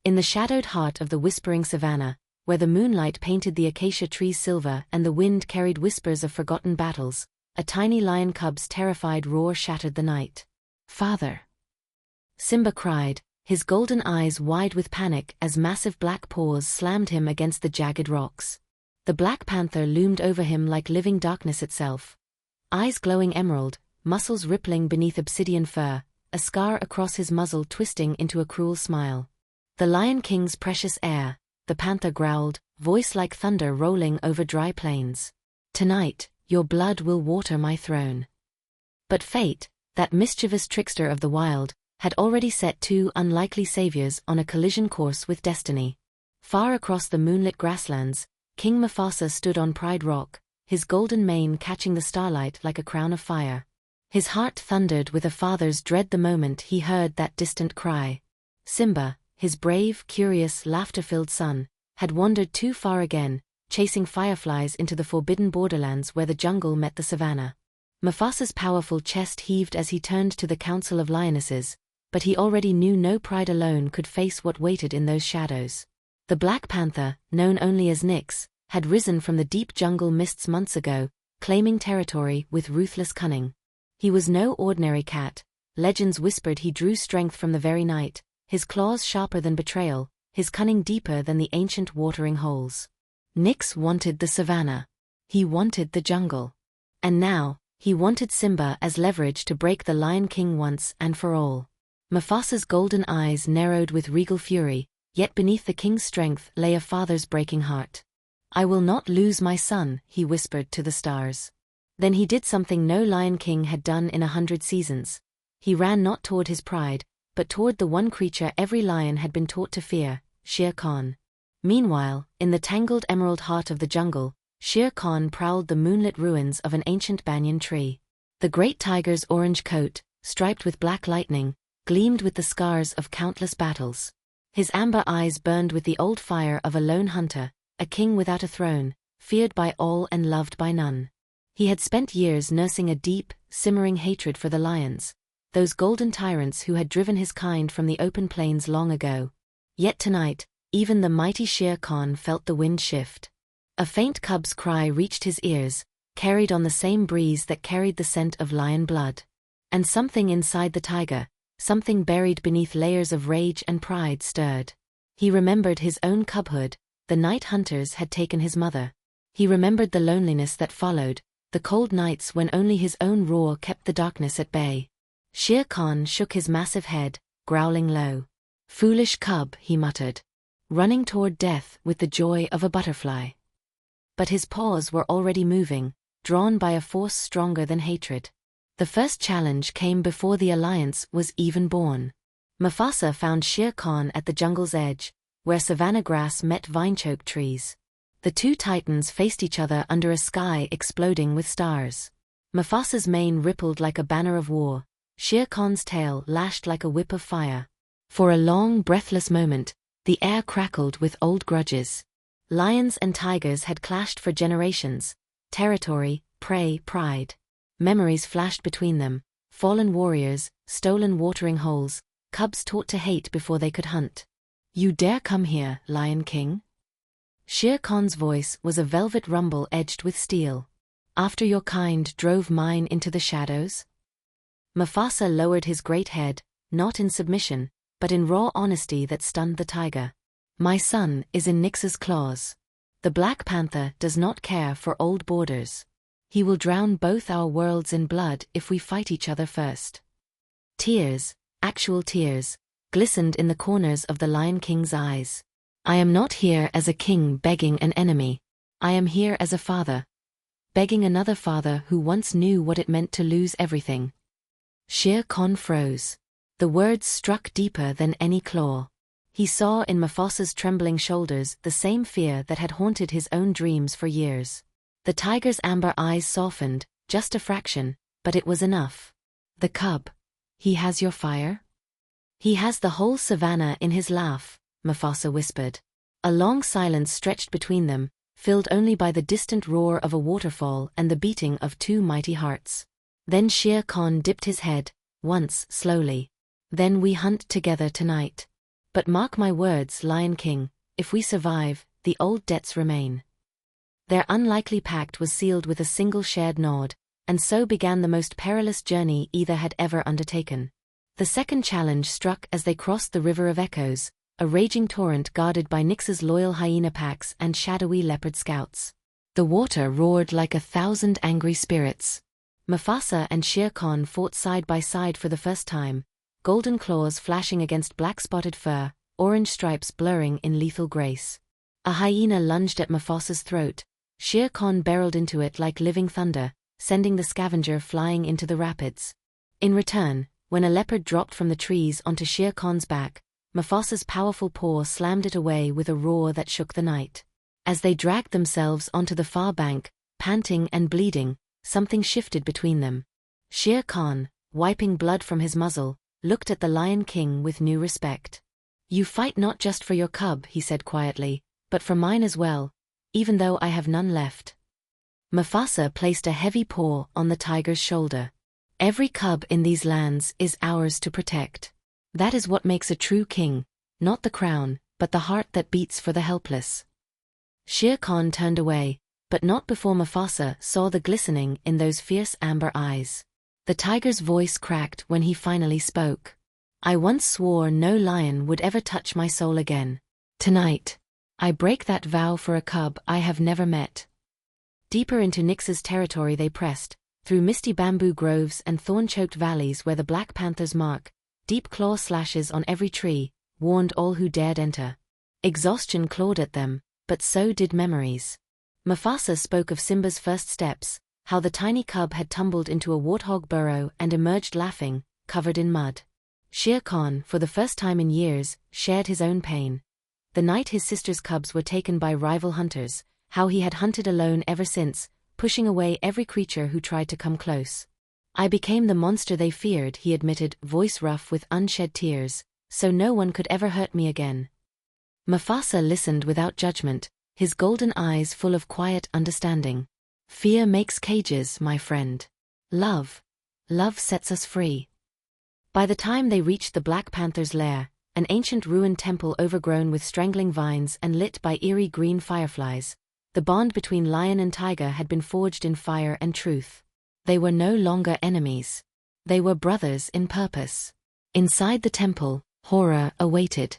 In the shadowed heart of the whispering savanna, where the moonlight painted the acacia trees silver and the wind carried whispers of forgotten battles, a tiny lion cub's terrified roar shattered the night. "Father!" Simba cried, his golden eyes wide with panic as massive black paws slammed him against the jagged rocks. The Black Panther loomed over him like living darkness itself. Eyes glowing emerald, muscles rippling beneath obsidian fur, a scar across his muzzle twisting into a cruel smile. "The Lion King's precious heir," the panther growled, voice like thunder rolling over dry plains. "Tonight, your blood will water my throne." But fate, that mischievous trickster of the wild, had already set two unlikely saviors on a collision course with destiny. Far across the moonlit grasslands, King Mufasa stood on Pride Rock, his golden mane catching the starlight like a crown of fire. His heart thundered with a father's dread the moment he heard that distant cry. Simba, his brave, curious, laughter-filled son, had wandered too far again, chasing fireflies into the forbidden borderlands where the jungle met the savanna. Mufasa's powerful chest heaved as he turned to the Council of Lionesses, but he already knew no pride alone could face what waited in those shadows. The Black Panther, known only as Nyx, had risen from the deep jungle mists months ago, claiming territory with ruthless cunning. He was no ordinary cat. Legends whispered he drew strength from the very night, his claws sharper than betrayal, his cunning deeper than the ancient watering holes. Nyx wanted the savanna. He wanted the jungle. And now, he wanted Simba as leverage to break the Lion King once and for all. Mufasa's golden eyes narrowed with regal fury, yet beneath the king's strength lay a father's breaking heart. "I will not lose my son," he whispered to the stars. Then he did something no Lion King had done in 100 seasons. He ran not toward his pride, but toward the one creature every lion had been taught to fear, Shere Khan. Meanwhile, in the tangled emerald heart of the jungle, Shere Khan prowled the moonlit ruins of an ancient banyan tree. The great tiger's orange coat, striped with black lightning, gleamed with the scars of countless battles. His amber eyes burned with the old fire of a lone hunter, a king without a throne, feared by all and loved by none. He had spent years nursing a deep, simmering hatred for the lions, those golden tyrants who had driven his kind from the open plains long ago. Yet tonight, even the mighty Shere Khan felt the wind shift. A faint cub's cry reached his ears, carried on the same breeze that carried the scent of lion blood. And something inside the tiger, something buried beneath layers of rage and pride stirred. He remembered his own cubhood. The night hunters had taken his mother. He remembered the loneliness that followed, the cold nights when only his own roar kept the darkness at bay. Shere Khan shook his massive head, growling low. "Foolish cub," he muttered, running toward death with the joy of a butterfly. But his paws were already moving, drawn by a force stronger than hatred. The first challenge came before the alliance was even born. Mufasa found Shere Khan at the jungle's edge, where savanna grass met vine-choked trees. The two titans faced each other under a sky exploding with stars. Mufasa's mane rippled like a banner of war. Shere Khan's tail lashed like a whip of fire. For a long, breathless moment, the air crackled with old grudges. Lions and tigers had clashed for generations. Territory, prey, pride. Memories flashed between them. Fallen warriors, stolen watering holes, cubs taught to hate before they could hunt. "You dare come here, Lion King?" Shere Khan's voice was a velvet rumble edged with steel. "After your kind drove mine into the shadows?" Mufasa lowered his great head, not in submission, but in raw honesty that stunned the tiger. "My son is in Nyx's claws. The Black Panther does not care for old borders. He will drown both our worlds in blood if we fight each other first." Tears, actual tears, glistened in the corners of the Lion King's eyes. "I am not here as a king begging an enemy. I am here as a father. Begging another father who once knew what it meant to lose everything." Shere Khan froze. The words struck deeper than any claw. He saw in Mufasa's trembling shoulders the same fear that had haunted his own dreams for years. The tiger's amber eyes softened, just a fraction, but it was enough. "The cub. He has your fire?" "He has the whole savanna in his laugh," Mufasa whispered. A long silence stretched between them, filled only by the distant roar of a waterfall and the beating of two mighty hearts. Then Shere Khan dipped his head, once slowly. "Then we hunt together tonight. But mark my words, Lion King, if we survive, the old debts remain. Their unlikely pact was sealed with a single shared nod, and so began the most perilous journey either had ever undertaken. The second challenge struck as they crossed the River of Echoes, a raging torrent guarded by Nyx's loyal hyena packs and shadowy leopard scouts. The water roared like 1,000 angry spirits. Mufasa and Shere Khan fought side by side for the first time, golden claws flashing against black-spotted fur, orange stripes blurring in lethal grace. A hyena lunged at Mufasa's throat. Shere Khan barreled into it like living thunder, sending the scavenger flying into the rapids. In return, when a leopard dropped from the trees onto Shere Khan's back, Mufasa's powerful paw slammed it away with a roar that shook the night. As they dragged themselves onto the far bank, panting and bleeding, something shifted between them. Shere Khan, wiping blood from his muzzle, looked at the Lion King with new respect. "You fight not just for your cub," he said quietly, "but for mine as well, even though I have none left." Mufasa placed a heavy paw on the tiger's shoulder. "Every cub in these lands is ours to protect. That is what makes a true king, not the crown, but the heart that beats for the helpless." Shere Khan turned away, but not before Mufasa saw the glistening in those fierce amber eyes. The tiger's voice cracked when he finally spoke. "I once swore no lion would ever touch my soul again. Tonight, I break that vow for a cub I have never met." Deeper into Nyx's territory they pressed, through misty bamboo groves and thorn-choked valleys where the Black Panther's mark, deep claw slashes on every tree, warned all who dared enter. Exhaustion clawed at them, but so did memories. Mufasa spoke of Simba's first steps, how the tiny cub had tumbled into a warthog burrow and emerged laughing, covered in mud. Shere Khan, for the first time in years, shared his own pain. The night his sister's cubs were taken by rival hunters, how he had hunted alone ever since, pushing away every creature who tried to come close. "I became the monster they feared," he admitted, voice rough with unshed tears, "so no one could ever hurt me again." Mufasa listened without judgment, his golden eyes full of quiet understanding. "Fear makes cages, my friend. Love sets us free." By the time they reached the Black Panther's lair, an ancient ruined temple overgrown with strangling vines and lit by eerie green fireflies, the bond between lion and tiger had been forged in fire and truth. They were no longer enemies. They were brothers in purpose. Inside the temple, horror awaited.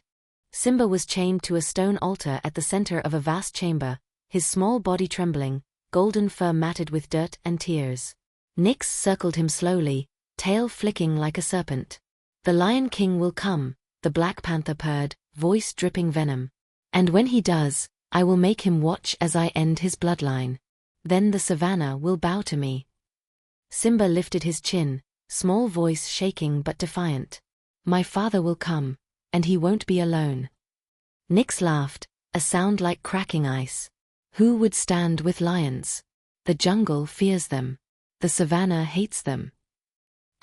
Simba was chained to a stone altar at the center of a vast chamber, his small body trembling, golden fur matted with dirt and tears. Nyx circled him slowly, tail flicking like a serpent. "The Lion King will come," the Black Panther purred, voice dripping venom. "And when he does, I will make him watch as I end his bloodline. Then the savannah will bow to me." Simba lifted his chin, small voice shaking but defiant. "My father will come, and he won't be alone." Nyx laughed, a sound like cracking ice. "Who would stand with lions? The jungle fears them. The savannah hates them."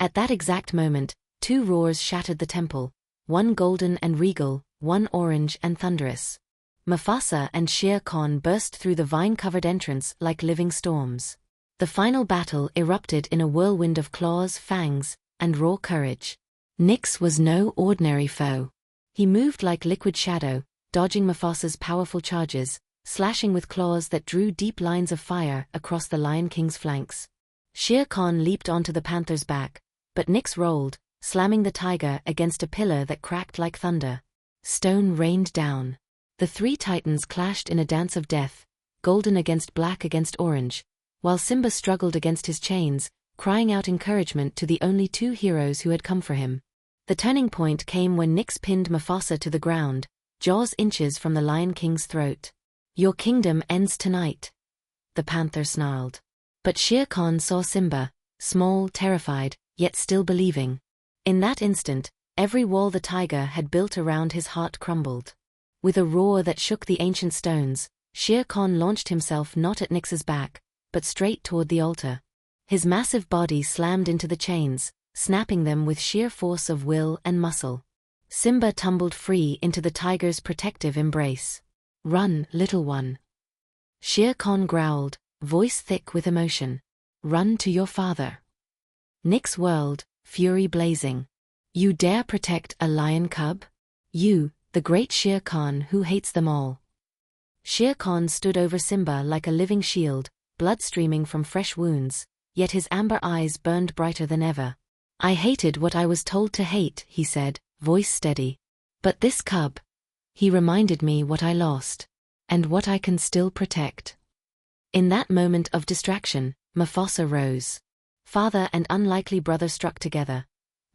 At that exact moment, two roars shattered the temple, one golden and regal, one orange and thunderous. Mufasa and Shere Khan burst through the vine-covered entrance like living storms. The final battle erupted in a whirlwind of claws, fangs, and raw courage. Nyx was no ordinary foe. He moved like liquid shadow, dodging Mufasa's powerful charges, slashing with claws that drew deep lines of fire across the Lion King's flanks. Shere Khan leaped onto the panther's back, but Nyx rolled, slamming the tiger against a pillar that cracked like thunder. Stone rained down. The three titans clashed in a dance of death, golden against black against orange, while Simba struggled against his chains, crying out encouragement to the only two heroes who had come for him. The turning point came when Nyx pinned Mufasa to the ground, jaws inches from the Lion King's throat. "Your kingdom ends tonight," the panther snarled. But Shere Khan saw Simba, small, terrified, yet still believing. In that instant, every wall the tiger had built around his heart crumbled. With a roar that shook the ancient stones, Shere Khan launched himself not at Nyx's back, but straight toward the altar. His massive body slammed into the chains, snapping them with sheer force of will and muscle. Simba tumbled free into the tiger's protective embrace. "Run, little one." Shere Khan growled, voice thick with emotion. "Run to your father." Nyx whirled, fury blazing. "You dare protect a lion cub? You, the great Shere Khan who hates them all. Shere Khan stood over Simba like a living shield, blood streaming from fresh wounds, yet his amber eyes burned brighter than ever. I hated what I was told to hate, he said, voice steady. But this cub, he reminded me what I lost, and what I can still protect. In that moment of distraction, Mufasa rose. Father and unlikely brother struck together.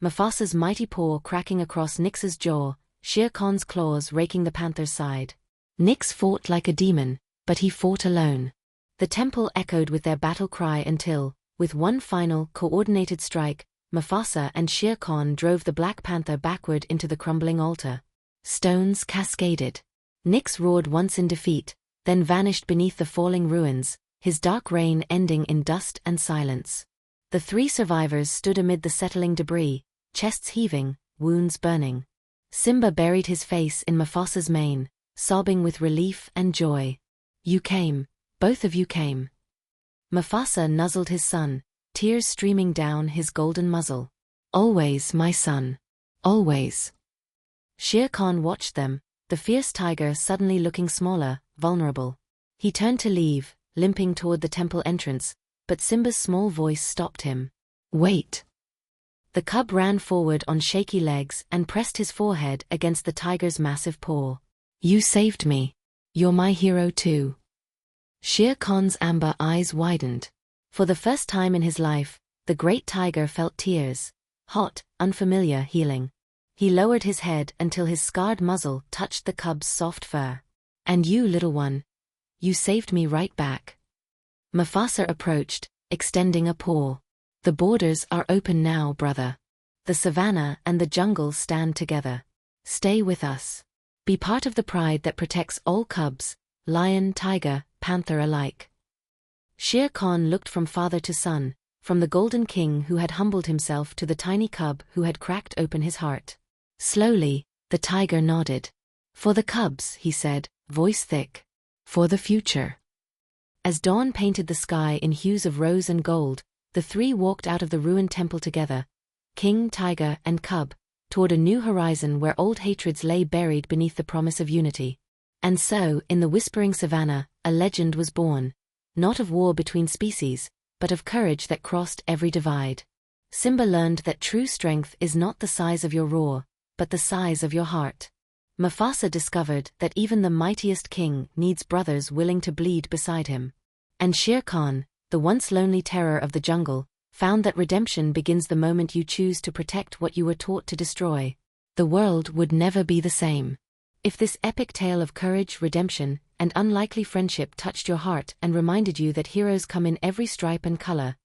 Mufasa's mighty paw cracking across Nix's jaw, Shere Khan's claws raking the panther's side. Nix fought like a demon, but he fought alone. The temple echoed with their battle cry until, with one final, coordinated strike, Mufasa and Shere Khan drove the Black Panther backward into the crumbling altar. Stones cascaded. Nix roared once in defeat, then vanished beneath the falling ruins, his dark reign ending in dust and silence. The three survivors stood amid the settling debris, chests heaving, wounds burning. Simba buried his face in Mufasa's mane, sobbing with relief and joy. You came, both of you came. Mufasa nuzzled his son, tears streaming down his golden muzzle. Always, my son. Always. Shere Khan watched them, the fierce tiger suddenly looking smaller, vulnerable. He turned to leave, limping toward the temple entrance, but Simba's small voice stopped him. Wait. The cub ran forward on shaky legs and pressed his forehead against the tiger's massive paw. You saved me. You're my hero too. Shere Khan's amber eyes widened. For the first time in his life, the great tiger felt tears, hot, unfamiliar, healing. He lowered his head until his scarred muzzle touched the cub's soft fur. And you, little one, you saved me right back. Mufasa approached, extending a paw. The borders are open now, brother. The savannah and the jungle stand together. Stay with us. Be part of the pride that protects all cubs, lion, tiger, panther alike. Shere Khan looked from father to son, from the golden king who had humbled himself to the tiny cub who had cracked open his heart. Slowly, the tiger nodded. For the cubs, he said, voice thick. For the future. As dawn painted the sky in hues of rose and gold, the three walked out of the ruined temple together, king, tiger, and cub, toward a new horizon where old hatreds lay buried beneath the promise of unity. And so, in the whispering savannah, a legend was born, not of war between species, but of courage that crossed every divide. Simba learned that true strength is not the size of your roar, but the size of your heart. Mufasa discovered that even the mightiest king needs brothers willing to bleed beside him. And Shere Khan, the once lonely terror of the jungle, found that redemption begins the moment you choose to protect what you were taught to destroy. The world would never be the same. If this epic tale of courage, redemption, and unlikely friendship touched your heart and reminded you that heroes come in every stripe and color,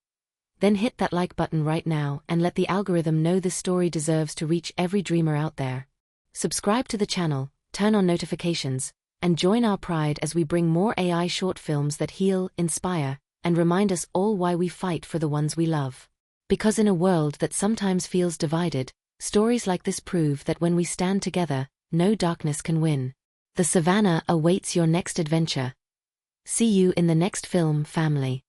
then hit that like button right now and let the algorithm know this story deserves to reach every dreamer out there. Subscribe to the channel, turn on notifications, and join our pride as we bring more AI short films that heal, inspire, and remind us all why we fight for the ones we love. Because in a world that sometimes feels divided, stories like this prove that when we stand together, no darkness can win. The savannah awaits your next adventure. See you in the next film, family.